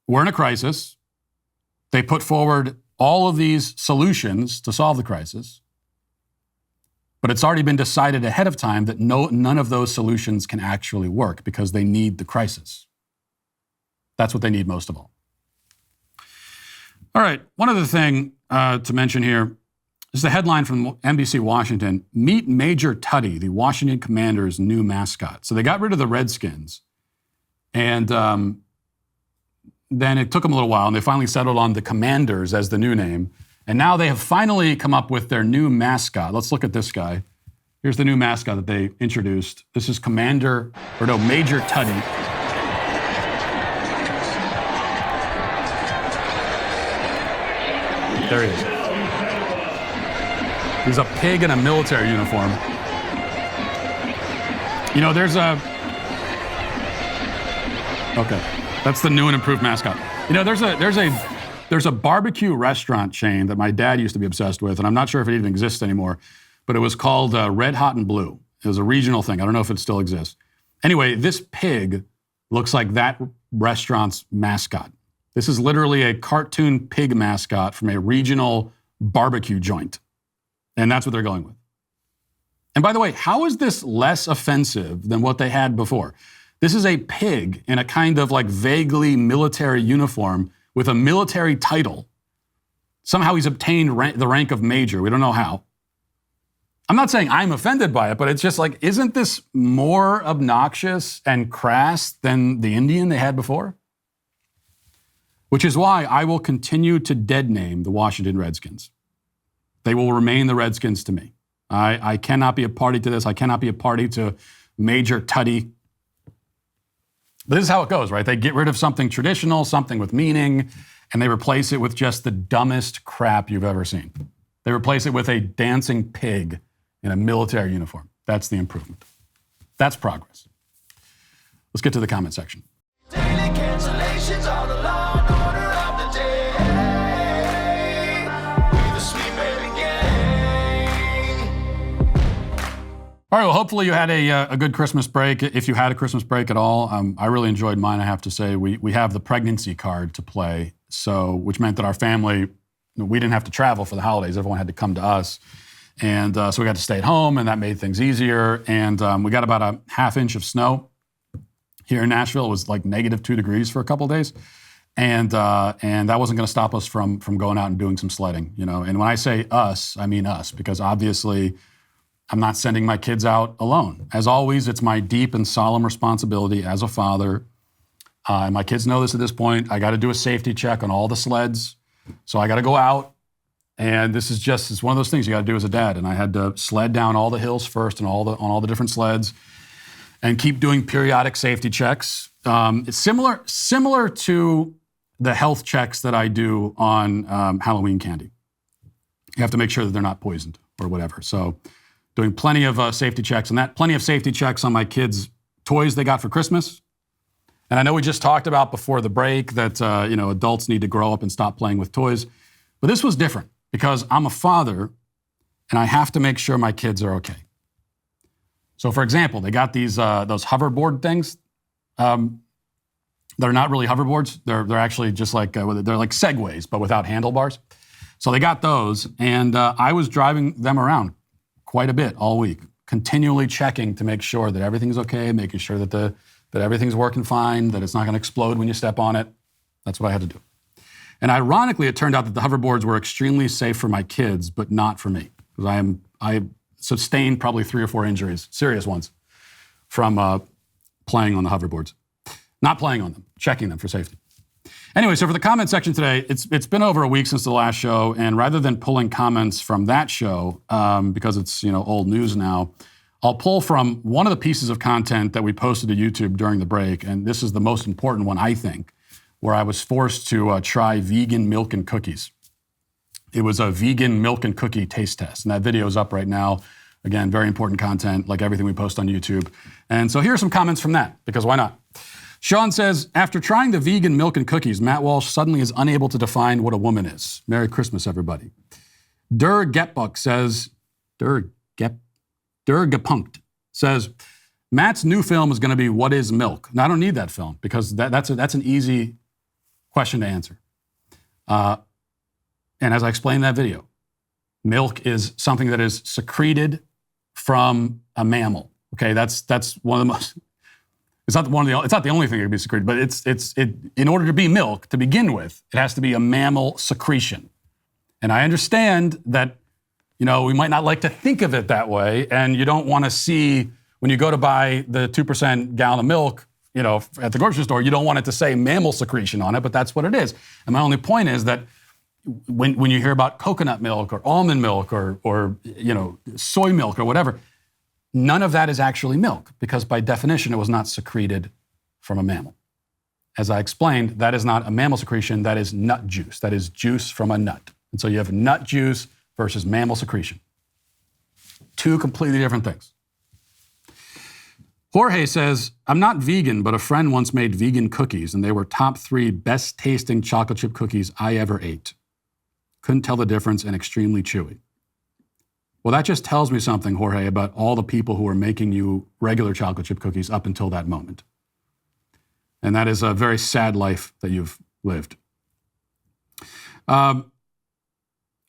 S1: we're in a crisis. They put forward all of these solutions to solve the crisis. But it's already been decided ahead of time that none of those solutions can actually work because they need the crisis. That's what they need most of all. All right, one other thing to mention here. This is a headline from NBC Washington. Meet Major Tuddy, the Washington Commanders' new mascot. So they got rid of the Redskins. And then it took them a little while, and they finally settled on the Commanders as the new name. And now they have finally come up with their new mascot. Let's look at this guy. Here's the new mascot that they introduced. This is Major Tuddy. There he is. He's a pig in a military uniform. You know, okay, that's the new and improved mascot. You know, there's a barbecue restaurant chain that my dad used to be obsessed with, and I'm not sure if it even exists anymore, but it was called Red Hot and Blue. It was a regional thing. I don't know if it still exists. Anyway, this pig looks like that restaurant's mascot. This is literally a cartoon pig mascot from a regional barbecue joint. And that's what they're going with. And by the way, how is this less offensive than what they had before? This is a pig in a kind of like vaguely military uniform with a military title. Somehow he's obtained the rank of major. We don't know how. I'm not saying I'm offended by it, but it's just like, isn't this more obnoxious and crass than the Indian they had before? Which is why I will continue to dead name the Washington Redskins. They will remain the Redskins to me. I cannot be a party to this. I cannot be a party to Major Tuddy. But this is how it goes, right? They get rid of something traditional, something with meaning, and they replace it with just the dumbest crap you've ever seen. They replace it with a dancing pig in a military uniform. That's the improvement. That's progress. Let's get to the comment section.
S4: Daily cancellations on the law and order of the day. With the sweet baby gang.
S1: All right, well, hopefully you had a good Christmas break, if you had a Christmas break at all. I really enjoyed mine, I have to say. We have the pregnancy card to play, which meant that our family, we didn't have to travel for the holidays. Everyone had to come to us. And so we got to stay at home, and that made things easier. And we got about a half inch of snow here in Nashville. It was like -2 degrees for a couple of days. And that wasn't going to stop us from going out and doing some sledding, you know. And when I say us, I mean us, because obviously I'm not sending my kids out alone. As always, it's my deep and solemn responsibility as a father. And my kids know this at this point. I got to do a safety check on all the sleds. So I got to go out. And this is it's one of those things you got to do as a dad. And I had to sled down all the hills first and on all the different sleds and keep doing periodic safety checks. It's similar to the health checks that I do on Halloween candy. You have to make sure that they're not poisoned or whatever. So doing plenty of safety checks, and plenty of safety checks on my kids' toys they got for Christmas. And I know we just talked about before the break that adults need to grow up and stop playing with toys. But this was different because I'm a father and I have to make sure my kids are okay. So for example, they got those hoverboard things. They're not really hoverboards. They're actually just like, they're like Segways, but without handlebars. So they got those, and I was driving them around quite a bit all week, continually checking to make sure that everything's okay, making sure that everything's working fine, that it's not going to explode when you step on it. That's what I had to do. And ironically, it turned out that the hoverboards were extremely safe for my kids, but not for me, because I sustained probably 3 or 4 injuries, serious ones, from playing on the hoverboards. Not playing on them, checking them for safety. Anyway, so for the comment section today, it's been over a week since the last show, and rather than pulling comments from that show, because it's old news now, I'll pull from one of the pieces of content that we posted to YouTube during the break, and this is the most important one, I think, where I was forced to try vegan milk and cookies. It was a vegan milk and cookie taste test, and that video is up right now Again, very important content, like everything we post on YouTube. And so here are some comments from that, because why not? Sean says, after trying the vegan milk and cookies, Matt Walsh suddenly is unable to define what a woman is. Merry Christmas, everybody. Getbuck says, Gepunkt says, Matt's new film is going to be What is Milk? Now, I don't need that film because that's an easy question to answer. And as I explained in that video, milk is something that is secreted from a mammal. Okay, that's one of the most. It's not the only thing that can be secreted, but it's in order to be milk to begin with, it has to be a mammal secretion. And I understand that, we might not like to think of it that way, and you don't want to see when you go to buy the 2% gallon of milk, at the grocery store, you don't want it to say mammal secretion on it, but that's what it is. And my only point is that when you hear about coconut milk or almond milk or soy milk or whatever, none of that is actually milk because by definition, it was not secreted from a mammal. As I explained, that is not a mammal secretion, that is nut juice. That is juice from a nut. And so you have nut juice versus mammal secretion. Two completely different things. Jorge says, I'm not vegan, but a friend once made vegan cookies and they were top 3 best tasting chocolate chip cookies I ever ate. Couldn't tell the difference and extremely chewy. Well, that just tells me something, Jorge, about all the people who were making you regular chocolate chip cookies up until that moment. And that is a very sad life that you've lived.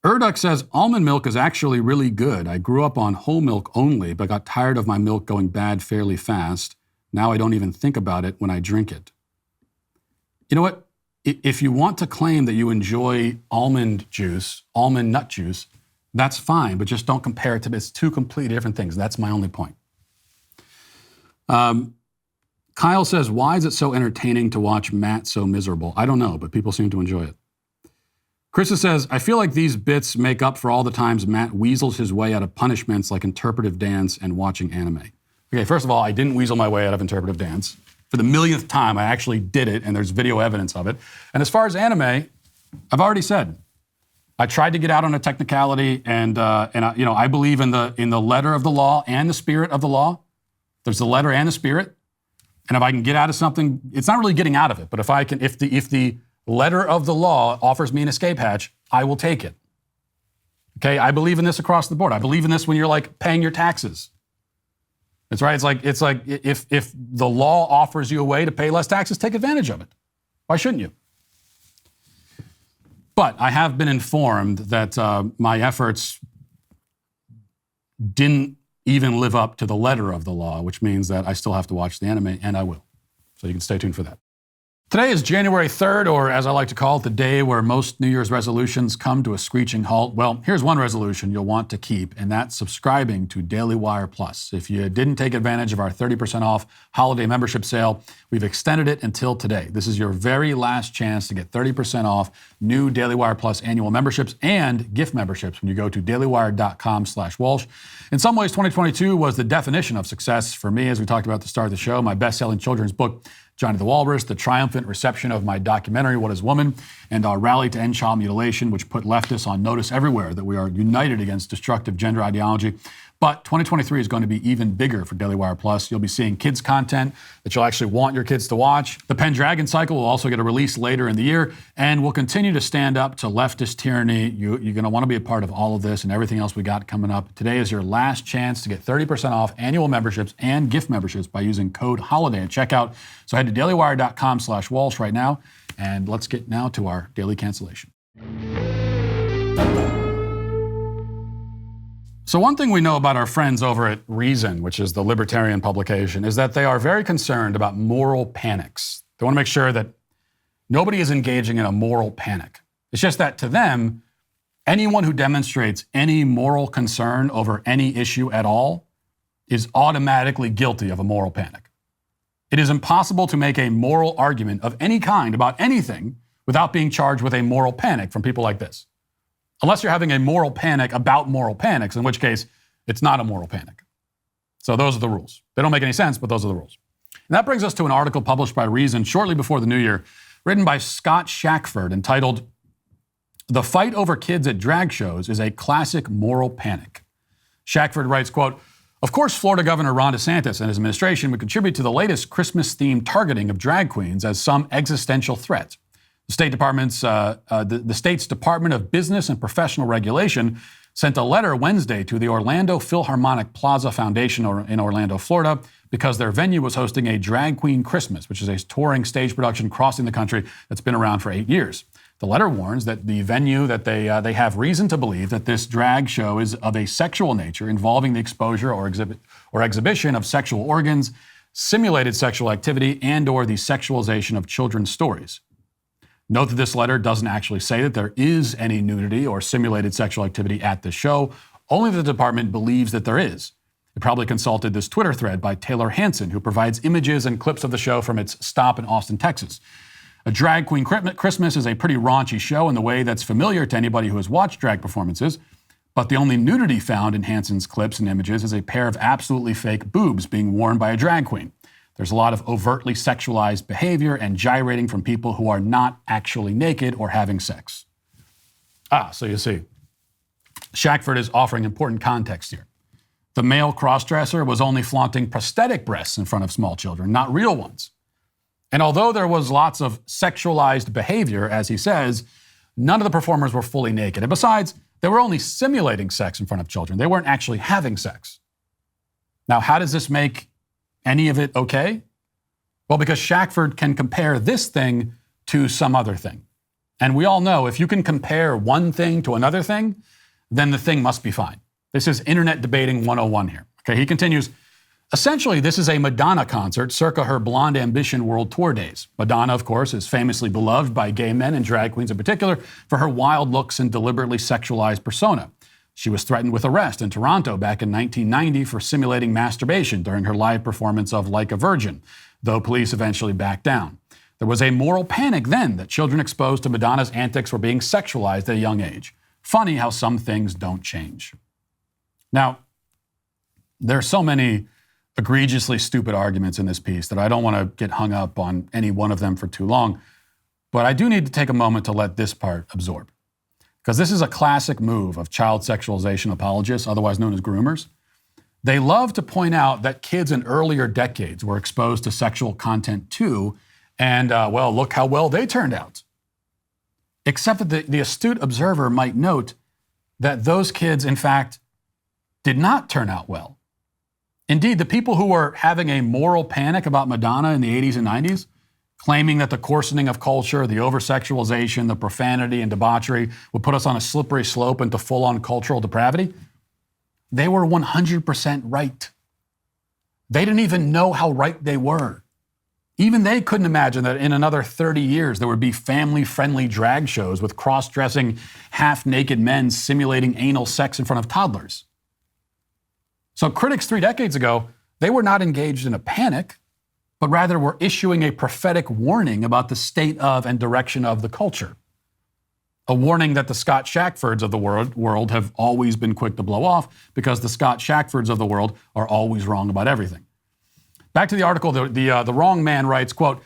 S1: Erduk says, almond milk is actually really good. I grew up on whole milk only, but got tired of my milk going bad fairly fast. Now I don't even think about it when I drink it. You know what? If you want to claim that you enjoy almond nut juice, that's fine, but just don't compare it to it's two completely different things. That's my only point. Kyle says, why is it so entertaining to watch Matt so miserable? I don't know, but people seem to enjoy it. Krista says, I feel like these bits make up for all the times Matt weasels his way out of punishments like interpretive dance and watching anime. Okay, first of all, I didn't weasel my way out of interpretive dance. For the millionth time, I actually did it, and there's video evidence of it. And as far as anime, I've already said, I tried to get out on a technicality, and I believe in the letter of the law and the spirit of the law. There's the letter and the spirit, and if I can get out of something, it's not really getting out of it. But if the letter of the law offers me an escape hatch, I will take it. Okay, I believe in this across the board. I believe in this when you're like paying your taxes. That's right. It's like if the law offers you a way to pay less taxes, take advantage of it. Why shouldn't you? But I have been informed that my efforts didn't even live up to the letter of the law, which means that I still have to watch the anime, and I will. So you can stay tuned for that. Today is January 3rd, or as I like to call it, the day where most New Year's resolutions come to a screeching halt. Well, here's one resolution you'll want to keep, and that's subscribing to Daily Wire Plus. If you didn't take advantage of our 30% off holiday membership sale, we've extended it until today. This is your very last chance to get 30% off new Daily Wire Plus annual memberships and gift memberships when you go to dailywire.com/Walsh. In some ways, 2022 was the definition of success for me, as we talked about at the start of the show. My best-selling children's book, Johnny the Walrus, the triumphant reception of my documentary, What is Woman, and our rally to end child mutilation, which put leftists on notice everywhere that we are united against destructive gender ideology. But 2023 is going to be even bigger for Daily Wire Plus. You'll be seeing kids content that you'll actually want your kids to watch. The Pendragon cycle will also get a release later in the year, and we'll continue to stand up to leftist tyranny. You're going to want to be a part of all of this and everything else we got coming up. Today is your last chance to get 30% off annual memberships and gift memberships by using code HOLIDAY at checkout. So head to dailywire.com/Walsh right now, and let's get now to our daily cancellation. So one thing we know about our friends over at Reason, which is the Libertarian publication, is that they are very concerned about moral panics. They want to make sure that nobody is engaging in a moral panic. It's just that to them, anyone who demonstrates any moral concern over any issue at all is automatically guilty of a moral panic. It is impossible to make a moral argument of any kind about anything without being charged with a moral panic from people like this. Unless you're having a moral panic about moral panics, in which case it's not a moral panic. So those are the rules. They don't make any sense, but those are the rules. And that brings us to an article published by Reason shortly before the new year, written by Scott Shackford, entitled, "The Fight Over Kids at Drag Shows is a Classic Moral Panic." Shackford writes, quote, "Of course, Florida Governor Ron DeSantis and his administration would contribute to the latest Christmas-themed targeting of drag queens as some existential threat. The state's Department of Business and Professional Regulation sent a letter Wednesday to the Orlando Philharmonic Plaza Foundation in Orlando, Florida, because their venue was hosting a Drag Queen Christmas, which is a touring stage production crossing the country that's been around for 8 years. The letter warns that the venue that they have reason to believe that this drag show is of a sexual nature involving the exposure or exhibition of sexual organs, simulated sexual activity, and/or the sexualization of children's stories. Note that this letter doesn't actually say that there is any nudity or simulated sexual activity at the show. Only the department believes that there is. It probably consulted this Twitter thread by Taylor Hanson, who provides images and clips of the show from its stop in Austin, Texas. A Drag Queen Christmas is a pretty raunchy show in the way that's familiar to anybody who has watched drag performances, but the only nudity found in Hanson's clips and images is a pair of absolutely fake boobs being worn by a drag queen. There's a lot of overtly sexualized behavior and gyrating from people who are not actually naked or having sex." So you see, Shackford is offering important context here. The male crossdresser was only flaunting prosthetic breasts in front of small children, not real ones. And although there was lots of sexualized behavior, as he says, none of the performers were fully naked. And besides, they were only simulating sex in front of children. They weren't actually having sex. Now, how does this make any of it okay? Well, because Shackford can compare this thing to some other thing. And we all know if you can compare one thing to another thing, then the thing must be fine. This is internet debating 101 here. Okay, he continues, "Essentially, this is a Madonna concert circa her Blonde Ambition World Tour days. Madonna, of course, is famously beloved by gay men and drag queens in particular for her wild looks and deliberately sexualized persona. She was threatened with arrest in Toronto back in 1990 for simulating masturbation during her live performance of Like a Virgin, though police eventually backed down. There was a moral panic then that children exposed to Madonna's antics were being sexualized at a young age. Funny how some things don't change." Now, there are so many egregiously stupid arguments in this piece that I don't want to get hung up on any one of them for too long, but I do need to take a moment to let this part absorb. Because this is a classic move of child sexualization apologists, otherwise known as groomers. They love to point out that kids in earlier decades were exposed to sexual content too, and well, look how well they turned out. Except that the astute observer might note that those kids, in fact, did not turn out well. Indeed, the people who were having a moral panic about Madonna in the 80s and 90s, claiming that the coarsening of culture, the over-sexualization, the profanity and debauchery would put us on a slippery slope into full-on cultural depravity, they were 100% right. They didn't even know how right they were. Even they couldn't imagine that in another 30 years there would be family-friendly drag shows with cross-dressing, half-naked men simulating anal sex in front of toddlers. So critics 3 decades ago, they were not engaged in a panic, but rather were issuing a prophetic warning about the state of and direction of the culture. A warning that the Scott Shackfords of the world have always been quick to blow off because the Scott Shackfords of the world are always wrong about everything. Back to the article, the wrong man writes, quote,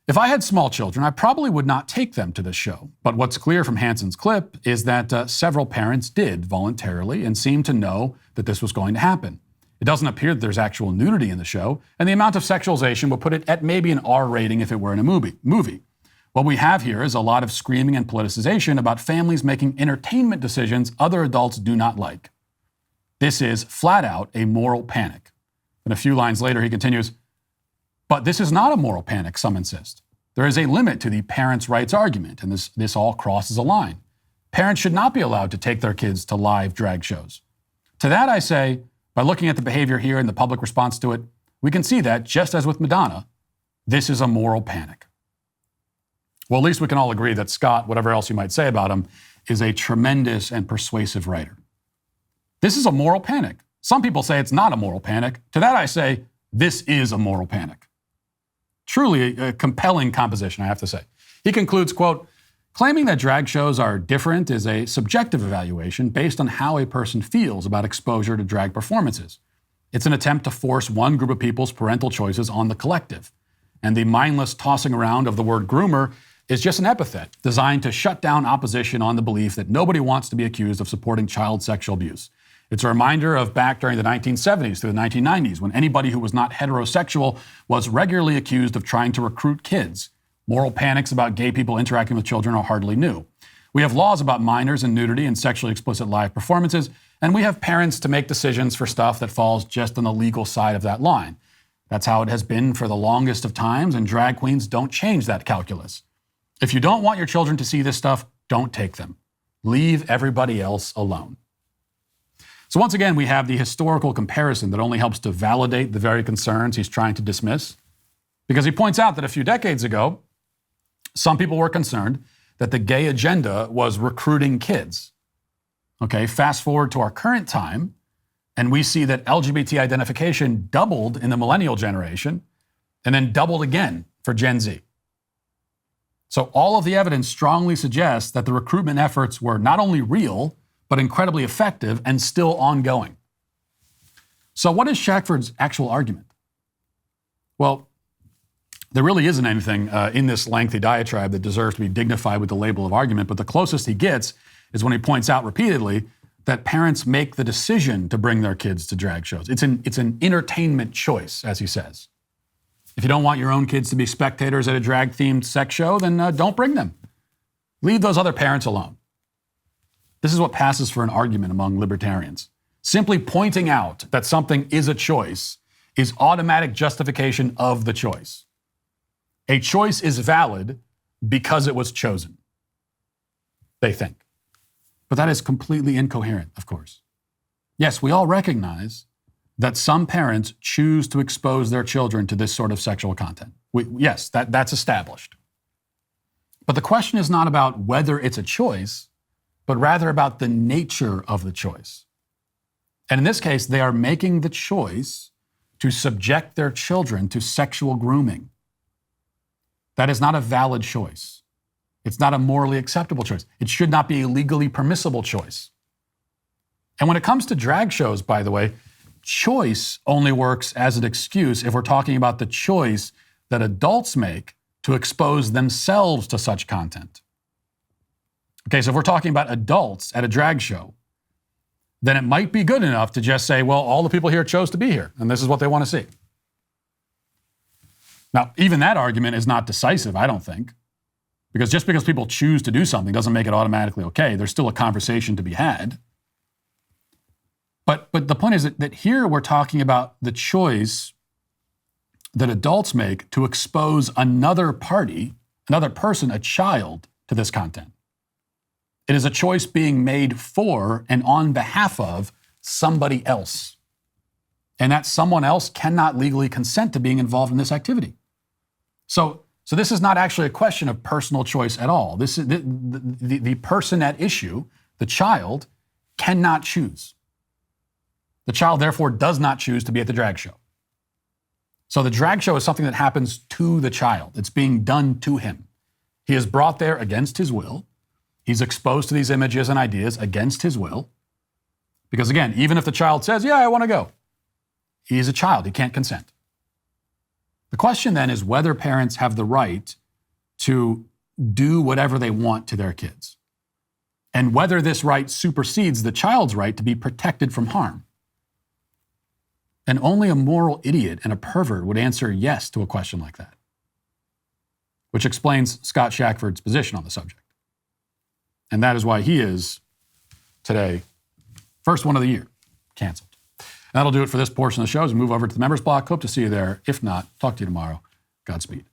S1: "If I had small children, I probably would not take them to this show. But what's clear from Hanson's clip is that several parents did voluntarily and seemed to know that this was going to happen. It doesn't appear that there's actual nudity in the show, and the amount of sexualization would put it at maybe an R rating if it were in a movie. What we have here is a lot of screaming and politicization about families making entertainment decisions other adults do not like. This is flat out a moral panic." And a few lines later, he continues, "But this is not a moral panic, some insist. There is a limit to the parents' rights argument, and this all crosses a line. Parents should not be allowed to take their kids to live drag shows. To that I say, by looking at the behavior here and the public response to it, we can see that, just as with Madonna, this is a moral panic." Well, at least we can all agree that Scott, whatever else you might say about him, is a tremendous and persuasive writer. This is a moral panic. Some people say it's not a moral panic. To that I say, this is a moral panic. Truly a compelling composition, I have to say. He concludes, quote, "Claiming that drag shows are different is a subjective evaluation based on how a person feels about exposure to drag performances. It's an attempt to force one group of people's parental choices on the collective. And the mindless tossing around of the word groomer is just an epithet designed to shut down opposition on the belief that nobody wants to be accused of supporting child sexual abuse. It's a reminder of back during the 1970s through the 1990s, when anybody who was not heterosexual was regularly accused of trying to recruit kids. Moral panics about gay people interacting with children are hardly new. We have laws about minors and nudity and sexually explicit live performances, and we have parents to make decisions for stuff that falls just on the legal side of that line. That's how it has been for the longest of times, and drag queens don't change that calculus. If you don't want your children to see this stuff, don't take them. Leave everybody else alone. So once again, we have the historical comparison that only helps to validate the very concerns he's trying to dismiss, because he points out that a few decades ago, some people were concerned that the gay agenda was recruiting kids. Okay, fast forward to our current time, and we see that LGBT identification doubled in the millennial generation and then doubled again for Gen Z. So all of the evidence strongly suggests that the recruitment efforts were not only real, but incredibly effective and still ongoing. So what is Shackford's actual argument? Well, there really isn't anything in this lengthy diatribe that deserves to be dignified with the label of argument, but the closest he gets is when he points out repeatedly that parents make the decision to bring their kids to drag shows. It's an entertainment choice, as he says. If you don't want your own kids to be spectators at a drag-themed sex show, then don't bring them. Leave those other parents alone. This is what passes for an argument among libertarians. Simply pointing out that something is a choice is automatic justification of the choice. A choice is valid because it was chosen, they think. But that is completely incoherent, of course. Yes, we all recognize that some parents choose to expose their children to this sort of sexual content. Yes, that's established. But the question is not about whether it's a choice, but rather about the nature of the choice. And in this case, they are making the choice to subject their children to sexual grooming. That is not a valid choice. It's not a morally acceptable choice. It should not be a legally permissible choice. And when it comes to drag shows, by the way, choice only works as an excuse if we're talking about the choice that adults make to expose themselves to such content. Okay, so if we're talking about adults at a drag show, then it might be good enough to just say, well, all the people here chose to be here, and this is what they want to see. Now, even that argument is not decisive, I don't think, because just because people choose to do something doesn't make it automatically okay. There's still a conversation to be had. But the point is that here we're talking about the choice that adults make to expose another party, another person, a child, to this content. It is a choice being made for and on behalf of somebody else. And that someone else cannot legally consent to being involved in this activity. So this is not actually a question of personal choice at all. This is the person at issue, the child, cannot choose. The child, therefore, does not choose to be at the drag show. So the drag show is something that happens to the child. It's being done to him. He is brought there against his will. He's exposed to these images and ideas against his will. Because again, even if the child says, yeah, I want to go, he is a child. He can't consent. The question then is whether parents have the right to do whatever they want to their kids, and whether this right supersedes the child's right to be protected from harm. And only a moral idiot and a pervert would answer yes to a question like that, which explains Scott Shackford's position on the subject. And that is why he is, today, first one of the year, canceled. And that'll do it for this portion of the show as we move over to the members block. Hope to see you there. If not, talk to you tomorrow. Godspeed.